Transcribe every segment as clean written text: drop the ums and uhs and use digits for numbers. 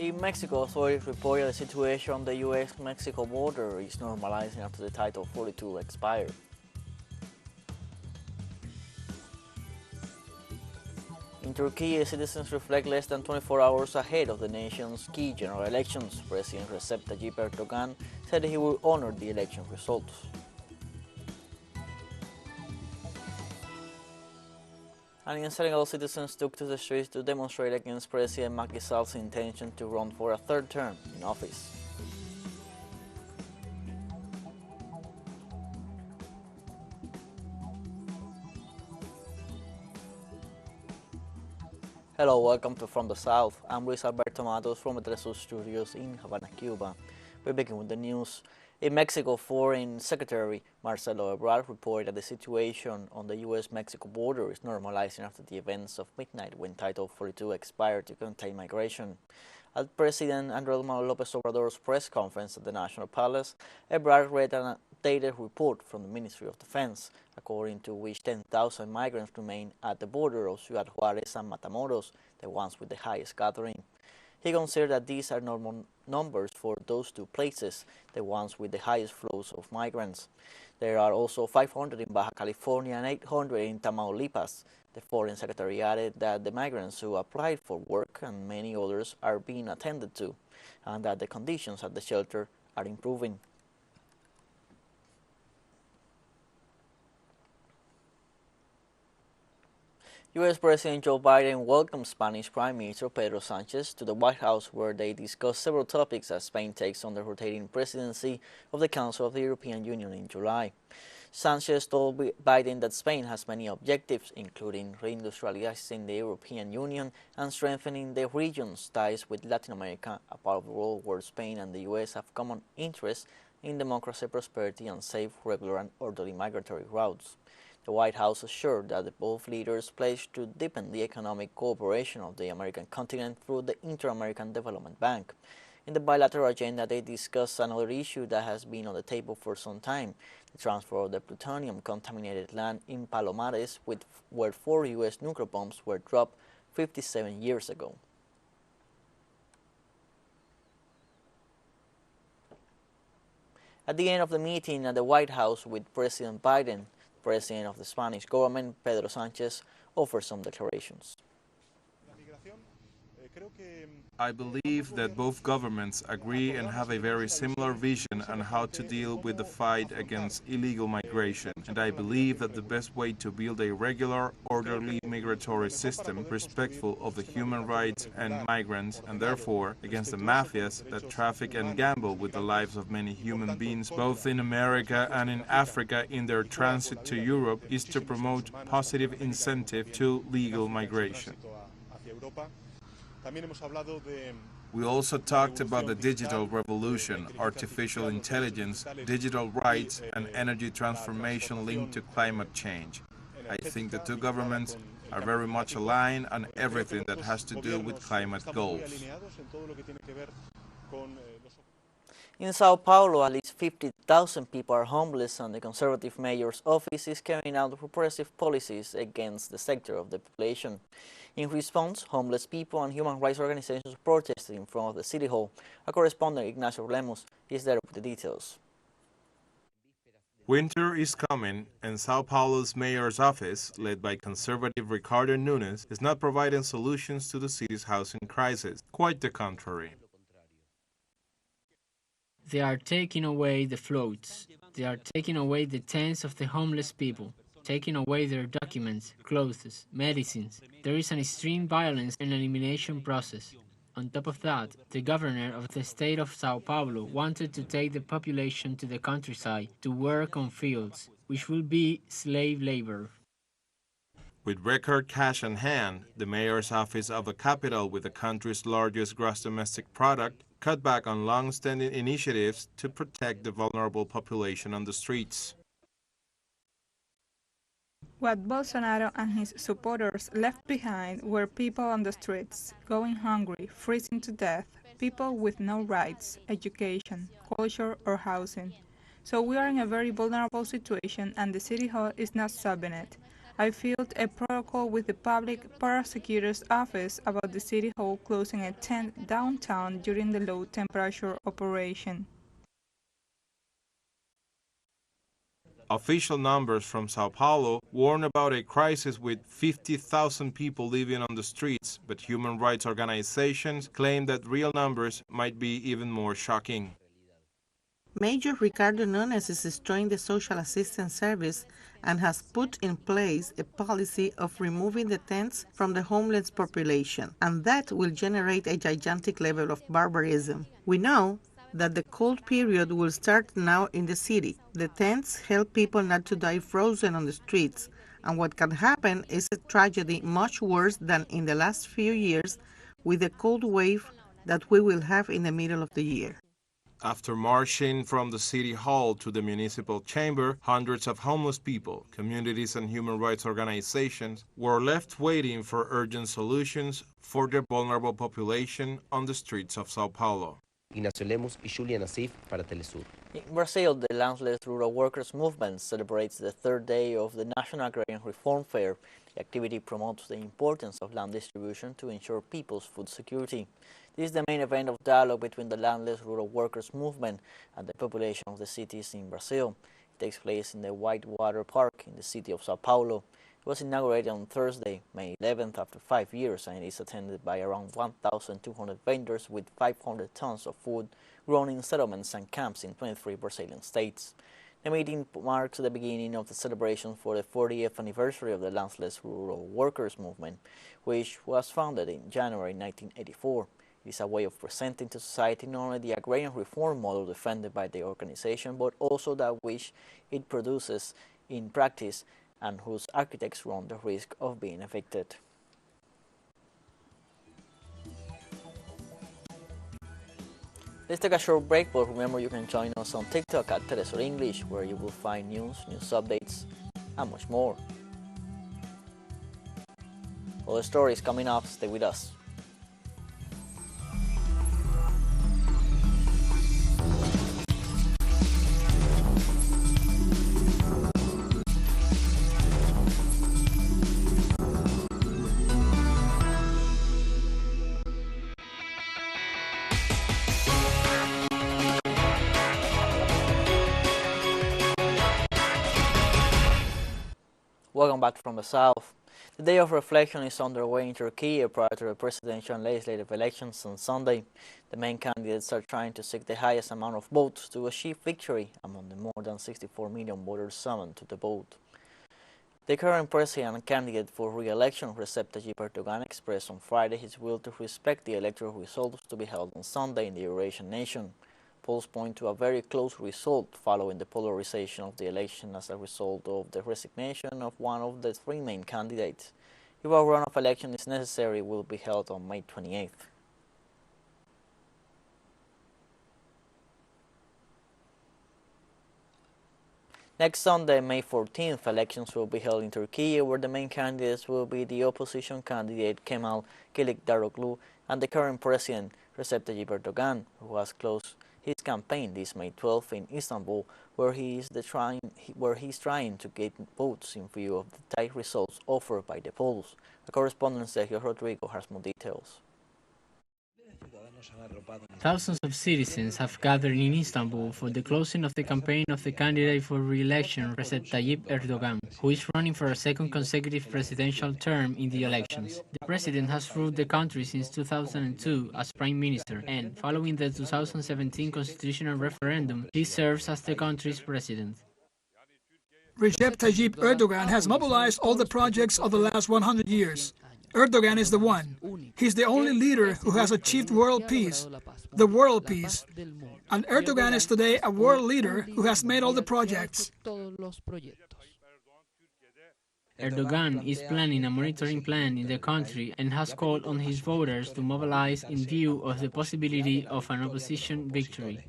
In Mexico, authorities reported the situation on the U.S Mexico border is normalizing after the Title 42 expired. In Turkey, citizens reflect less than 24 hours ahead of the nation's key general elections. President Recep Tayyip Erdogan said he will honor the election results. And in Senegal, citizens took to the streets to demonstrate against President Macky Sall's intention to run for a third term in office. Hello, welcome to From the South. I'm Luis Alberto Matos from the teleSUR studios in Havana, Cuba. We begin with the news. In Mexico, Foreign Secretary Marcelo Ebrard reported that the situation on the U.S Mexico border is normalizing after the events of midnight when Title 42 expired to contain migration. At President Andrés Manuel López Obrador's press conference at the National Palace, Ebrard read an updated report from the Ministry of Defense, according to which 10,000 migrants remain at the border of Ciudad Juárez and Matamoros, the ones with the highest gathering. He considered that these are normal numbers for those two places, the ones with the highest flows of migrants. There are also 500 in Baja California and 800 in Tamaulipas. The Foreign Secretary added that the migrants who applied for work and many others are being attended to, and that the conditions at the shelter are improving. U.S. President Joe Biden welcomed Spanish Prime Minister Pedro Sánchez to the White House, where they discussed several topics as Spain takes on the rotating presidency of the Council of the European Union in July. Sánchez told Biden that Spain has many objectives, including reindustrializing the European Union and strengthening the region's ties with Latin America, a part of the world where Spain and the U.S. have common interests in democracy, prosperity, and safe, regular, and orderly migratory routes. The White House assured that both leaders pledged to deepen the economic cooperation of the American continent through the Inter-American Development Bank. In the bilateral agenda, they discussed another issue that has been on the table for some time, the transfer of the plutonium-contaminated land in Palomares, where 4 U.S. nuclear bombs were dropped 57 years ago. At the end of the meeting at the White House with President Biden, President of the Spanish government, Pedro Sánchez, offered some declarations. I believe that both governments agree and have a very similar vision on how to deal with the fight against illegal migration. And I believe that the best way to build a regular, orderly migratory system, respectful of the human rights and migrants, and therefore against the mafias that traffic and gamble with the lives of many human beings, both in America and in Africa in their transit to Europe, is to promote positive incentive to legal migration. We also talked about the digital revolution, artificial intelligence, digital rights, and energy transformation linked to climate change. I think the two governments are very much aligned on everything that has to do with climate goals. In Sao Paulo, at least 50,000 people are homeless, and the Conservative mayor's office is carrying out repressive policies against the sector of the population. In response, homeless people and human rights organizations protested in front of the City Hall. Our correspondent Ignacio Lemos is there with the details. Winter is coming, and Sao Paulo's mayor's office, led by conservative Ricardo Nunes, is not providing solutions to the city's housing crisis. Quite the contrary. They are taking away the floats. They are taking away the tents of the homeless people, taking away their documents, clothes, medicines. There is an extreme violence and elimination process. On top of that, the governor of the state of Sao Paulo wanted to take the population to the countryside to work on fields, which will be slave labor. With record cash on hand, the mayor's office of the capital with the country's largest gross domestic product cut back on long-standing initiatives to protect the vulnerable population on the streets. What Bolsonaro and his supporters left behind were people on the streets, going hungry, freezing to death, people with no rights, education, culture, or housing. So we are in a very vulnerable situation, and the City Hall is not solving it. I filed a protocol with the Public Prosecutor's Office about the City Hall closing a tent downtown during the low-temperature operation. Official numbers from Sao Paulo warn about a crisis with 50,000 people living on the streets, but human rights organizations claim that real numbers might be even more shocking. Major Ricardo Nunes is destroying the social assistance service and has put in place a policy of removing the tents from the homeless population, and that will generate a gigantic level of barbarism. We know that the cold period will start now in the city. The tents help people not to die frozen on the streets, and what can happen is a tragedy much worse than in the last few years with the cold wave that we will have in the middle of the year. After marching from the City Hall to the Municipal Chamber, hundreds of homeless people, communities and human rights organizations were left waiting for urgent solutions for the vulnerable population on the streets of Sao Paulo. Ignacio Lemus y Julia Nassif para TeleSUR. In Brazil, the Landless Rural Workers Movement celebrates the third day of the National Agrarian Reform Fair. The activity promotes the importance of land distribution to ensure people's food security. This is the main event of dialogue between the Landless Rural Workers Movement and the population of the cities in Brazil. It takes place in the Whitewater Park in the city of Sao Paulo. It was inaugurated on Thursday, May 11th, after 5 years, and it is attended by around 1,200 vendors with 500 tons of food grown in settlements and camps in 23 Brazilian states. The meeting marks the beginning of the celebration for the 40th anniversary of the Landless Rural Workers Movement, which was founded in January 1984. It is a way of presenting to society not only the agrarian reform model defended by the organization, but also that which it produces in practice and whose architects run the risk of being evicted. Let's take a short break, but remember you can join us on TikTok at teleSUR English, where you will find news updates, and much more. Other stories coming up, stay with us. Welcome back from the South. The day of reflection is underway in Turkey prior to the presidential and legislative elections on Sunday. The main candidates are trying to seek the highest amount of votes to achieve victory among the more than 64 million voters summoned to the vote. The current president and candidate for re-election, Recep Tayyip Erdogan, expressed on Friday his will to respect the electoral results to be held on Sunday in the Eurasian nation. Polls point to a very close result following the polarization of the election as a result of the resignation of one of the three main candidates. If a runoff election is necessary, it will be held on May 28th. Next Sunday, May 14th, elections will be held in Turkey, where the main candidates will be the opposition candidate Kemal Kılıçdaroğlu and the current president Recep Tayyip Erdogan, who has closed his campaign this May 12th in Istanbul, where he is trying to get votes in view of the tight results offered by the polls. Our correspondent Sergio Rodrigo has more details. Thousands of citizens have gathered in Istanbul for the closing of the campaign of the candidate for re-election, Recep Tayyip Erdogan, who is running for a second consecutive presidential term in the elections. The president has ruled the country since 2002 as prime minister, and following the 2017 constitutional referendum, he serves as the country's president. Recep Tayyip Erdogan has mobilized all the projects of the last 100 years. Erdogan is the one. He's the only leader who has achieved world peace, the world peace. And Erdogan is today a world leader who has made all the projects. Erdogan is planning a monitoring plan in the country and has called on his voters to mobilize in view of the possibility of an opposition victory.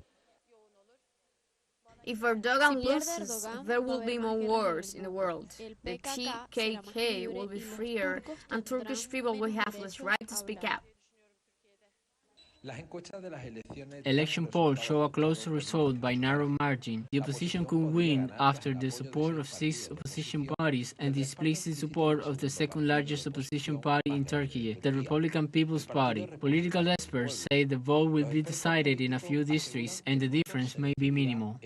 If Erdogan loses, there will be more wars in the world. The PKK will be freer, and Turkish people will have less right to speak out. Election polls show a closer result by narrow margin. The opposition could win after the support of 6 opposition parties and the explicit support of the second largest opposition party in Turkey, the Republican People's Party. Political experts say the vote will be decided in a few districts and the difference may be minimal.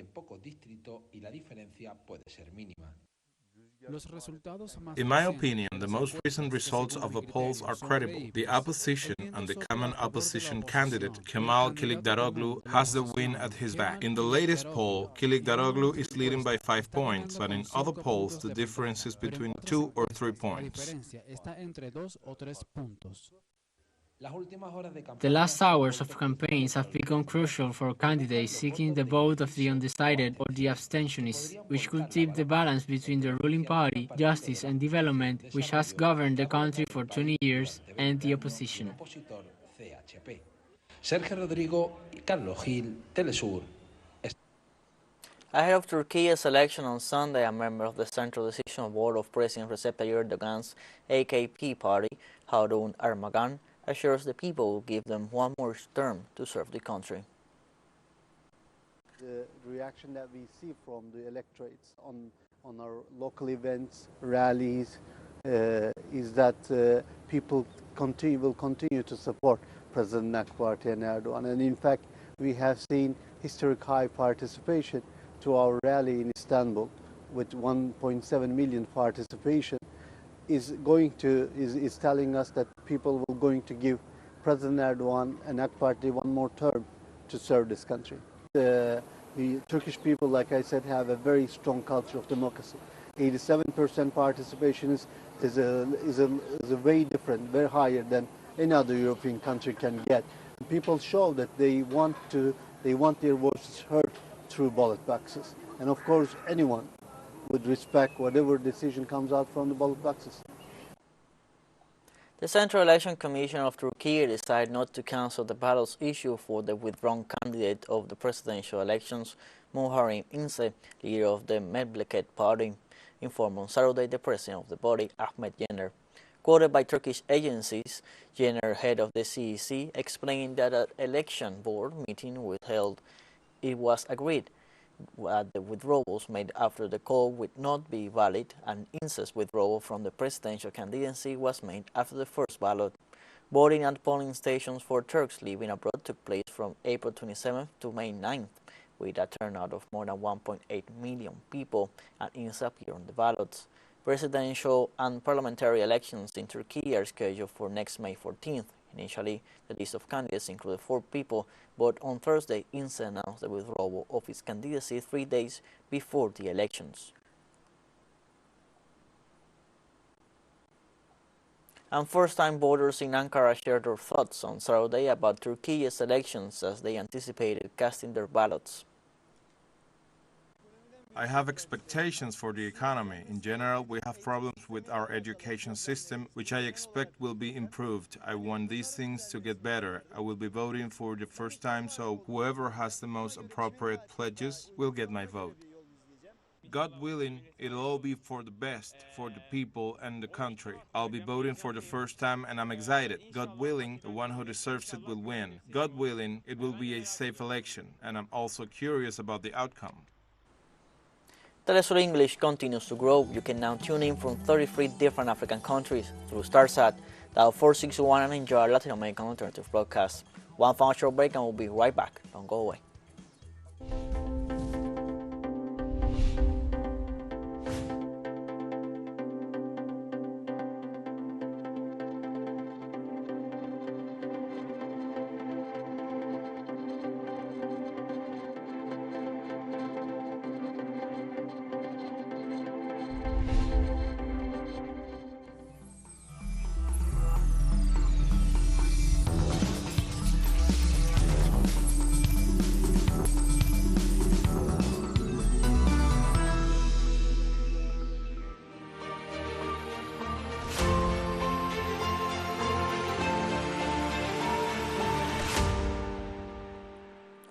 In my opinion, the most recent results of the polls are credible. The opposition and the common opposition candidate, Kemal Kılıçdaroğlu, has the win at his back. In the latest poll, Kılıçdaroğlu is leading by 5 points, but in other polls, the difference is between 2 or 3 points. The last hours of campaigns have become crucial for candidates seeking the vote of the undecided or the abstentionists, which could tip the balance between the ruling party, justice and development, which has governed the country for 20 years, and the opposition. Sergio Rodrigo y Carlos Gil, teleSUR. Ahead of Turkey's election on Sunday, a member of the Central Decision Board of President Recep Tayyip Erdogan's AKP party, Harun Ermagan, assures the people will give them one more term to serve the country. The reaction that we see from the electorates on our local events, rallies, is that people will continue to support President AK Party and Erdogan. And in fact, we have seen historic high participation to our rally in Istanbul with 1.7 million participation. Is telling us that people will going to give President Erdogan and AK Party one more term to serve this country. The Turkish people, like I said, have a very strong culture of democracy. 87% participation is a way different, very higher than any other European country can get. And people show that they want their voices heard through ballot boxes. And of course, anyone would respect whatever decision comes out from the ballot boxes. The Central Election Commission of Turkey decided not to cancel the ballots issue for the withdrawn candidate of the presidential elections, Muharrem İnce, leader of the Memleket Party, informed on Saturday the president of the body, Ahmet Yener. Quoted by Turkish agencies, Yener, head of the CEC, explained that an election board meeting was held. It was agreed the withdrawals made after the call would not be valid, and Ince's withdrawal from the presidential candidacy was made after the first ballot. Voting at polling stations for Turks living abroad took place from April 27th to May 9th, with a turnout of more than 1.8 million people, and Ince appeared on the ballots. Presidential and parliamentary elections in Turkey are scheduled for next May 14th. Initially, the list of candidates included 4 people, but on Thursday, Ince announced the withdrawal of his candidacy 3 days before the elections. And first-time voters in Ankara shared their thoughts on Saturday about Turkey's elections as they anticipated casting their ballots. I have expectations for the economy. In general, we have problems with our education system, which I expect will be improved. I want these things to get better. I will be voting for the first time, so whoever has the most appropriate pledges will get my vote. God willing, it'll all be for the best, for the people and the country. I'll be voting for the first time and I'm excited. God willing, the one who deserves it will win. God willing, it will be a safe election, and I'm also curious about the outcome. teleSUR English continues to grow. You can now tune in from 33 different African countries through StarSat, dial 461 and enjoy our Latin American alternative broadcast. One final short break and we'll be right back. Don't go away.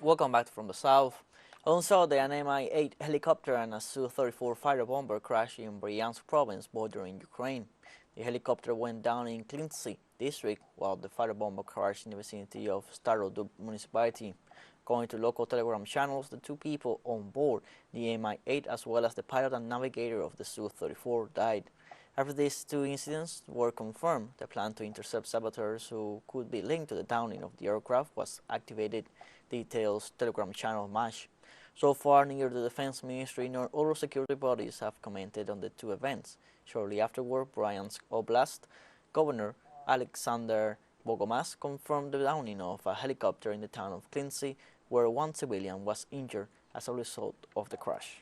Welcome back from the south. On Saturday, an Mi-8 helicopter and a Su-34 fighter bomber crashed in Bryansk province bordering Ukraine. The helicopter went down in Klinci district while the firebomber crashed in the vicinity of Starodub municipality. According to local telegram channels, the two people on board the Mi-8 as well as the pilot and navigator of the Su-34 died. After these two incidents were confirmed, the plan to intercept saboteurs who could be linked to the downing of the aircraft was activated, details telegram channel MASH. So far, neither the Defense Ministry nor other security bodies have commented on the two events. Shortly afterward, Bryansk Oblast Governor Alexander Bogomas confirmed the downing of a helicopter in the town of Klinci, where one civilian was injured as a result of the crash.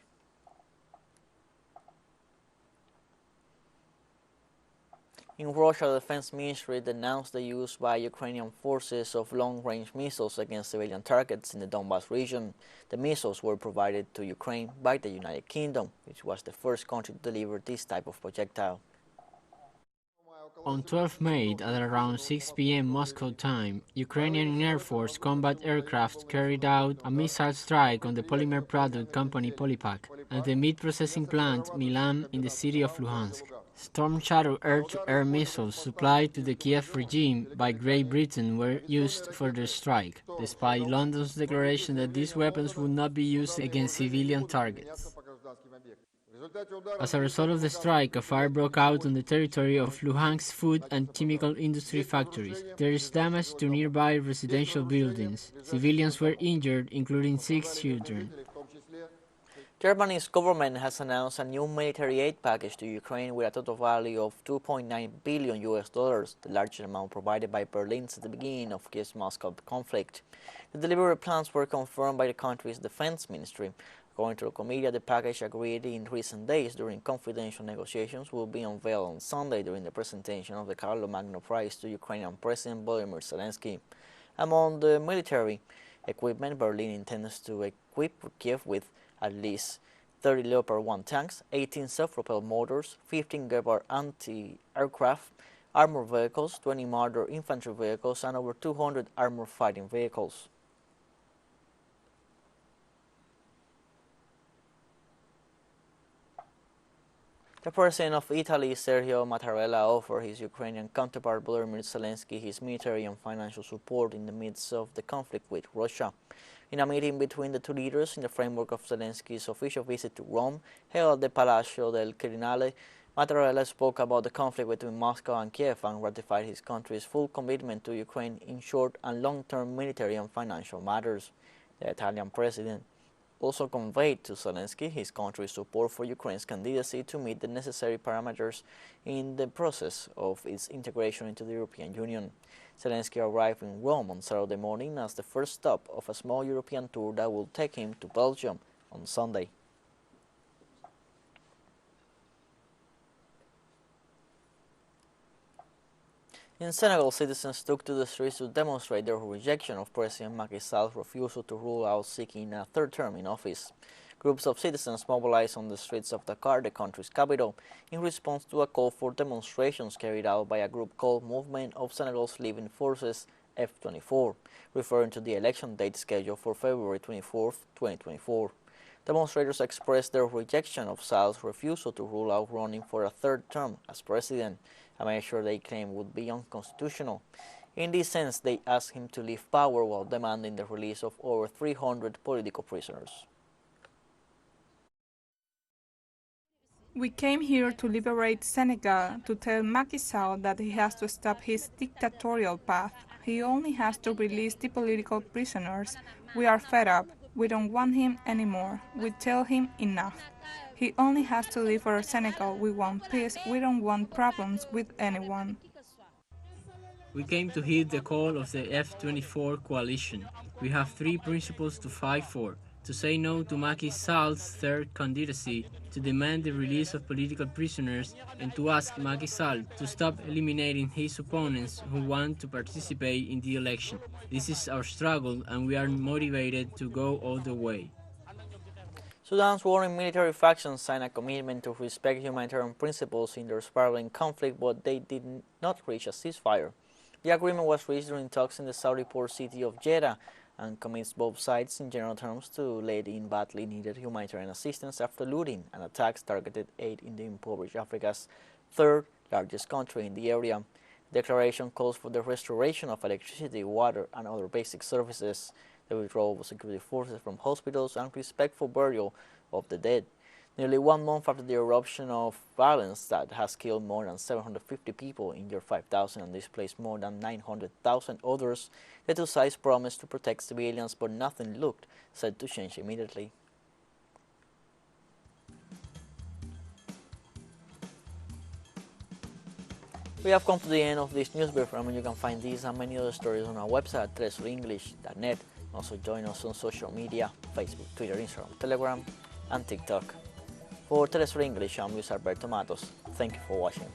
In Russia, the Defense Ministry denounced the use by Ukrainian forces of long-range missiles against civilian targets in the Donbas region. The missiles were provided to Ukraine by the United Kingdom, which was the first country to deliver this type of projectile. On 12 May, at around 6 p.m. Moscow time, Ukrainian Air Force combat aircraft carried out a missile strike on the polymer product company Polypak and the meat processing plant Milan in the city of Luhansk. Storm Shadow air-to-air missiles supplied to the Kiev regime by Great Britain were used for the strike, despite London's declaration that these weapons would not be used against civilian targets. As a result of the strike, a fire broke out on the territory of Luhansk's food and chemical industry factories. There is damage to nearby residential buildings. Civilians were injured, including 6 children. Germany's government has announced a new military aid package to Ukraine with a total value of $2.9 billion, the largest amount provided by Berlin since the beginning of Kiev-Moscow conflict. The delivery plans were confirmed by the country's defense ministry. According to the media, the package agreed in recent days during confidential negotiations will be unveiled on Sunday during the presentation of the Carlo Magno Prize to Ukrainian President Volodymyr Zelensky. Among the military equipment, Berlin intends to equip Kiev with at least 30 Leopard 1 tanks, 18 self-propelled motors, 15 Gepard anti-aircraft armored vehicles, 20 Marder infantry vehicles, and over 200 armored fighting vehicles. The President of Italy, Sergio Mattarella, offered his Ukrainian counterpart Volodymyr Zelensky his military and financial support in the midst of the conflict with Russia. In a meeting between the two leaders in the framework of Zelensky's official visit to Rome, held at the Palacio del Quirinale, Mattarella spoke about the conflict between Moscow and Kiev and ratified his country's full commitment to Ukraine in short and long-term military and financial matters. The Italian president also conveyed to Zelensky his country's support for Ukraine's candidacy to meet the necessary parameters in the process of its integration into the European Union. Zelensky arrived in Rome on Saturday morning as the first stop of a small European tour that will take him to Belgium on Sunday. In Senegal, citizens took to the streets to demonstrate their rejection of President Macky Sall's refusal to rule out seeking a third term in office. Groups of citizens mobilized on the streets of Dakar, the country's capital, in response to a call for demonstrations carried out by a group called Movement of Senegal's Living Forces F24, referring to the election date scheduled for February 24, 2024. Demonstrators expressed their rejection of Sall's refusal to rule out running for a third term as president, a measure they claim would be unconstitutional. In this sense, they asked him to leave power while demanding the release of over 300 political prisoners. We came here to liberate Senegal, to tell Macky Sall that he has to stop his dictatorial path. He only has to release the political prisoners. We are fed up. We don't want him anymore. We tell him enough. He only has to leave for Senegal. We want peace. We don't want problems with anyone. We came to heed the call of the F24 coalition. We have 3 principles to fight for: to say no to Macky Sall's third candidacy, to demand the release of political prisoners, and to ask Macky Sall to stop eliminating his opponents who want to participate in the election. This is our struggle, and we are motivated to go all the way. Sudan's warring military factions signed a commitment to respect humanitarian principles in their spiraling conflict, but they did not reach a ceasefire. The agreement was reached during talks in the Saudi port city of Jeddah and commits both sides in general terms to let in badly needed humanitarian assistance after looting and attacks targeted aid in the impoverished Africa's third largest country in the area. The declaration calls for the restoration of electricity, water, and other basic services, the withdrawal of security forces from hospitals, and respect for burial of the dead. Nearly 1 month after the eruption of violence that has killed more than 750 people, injured 5,000, and displaced more than 900,000 others, the two sides promised to protect civilians, but nothing looked set to change immediately. We have come to the end of this news brief. Remember, you can find these and many other stories on our website at telesurenglish.net. Also join us on social media, Facebook, Twitter, Instagram, Telegram, and TikTok. For TeleSUR English, I'm Luis Alberto Matos. Thank you for watching.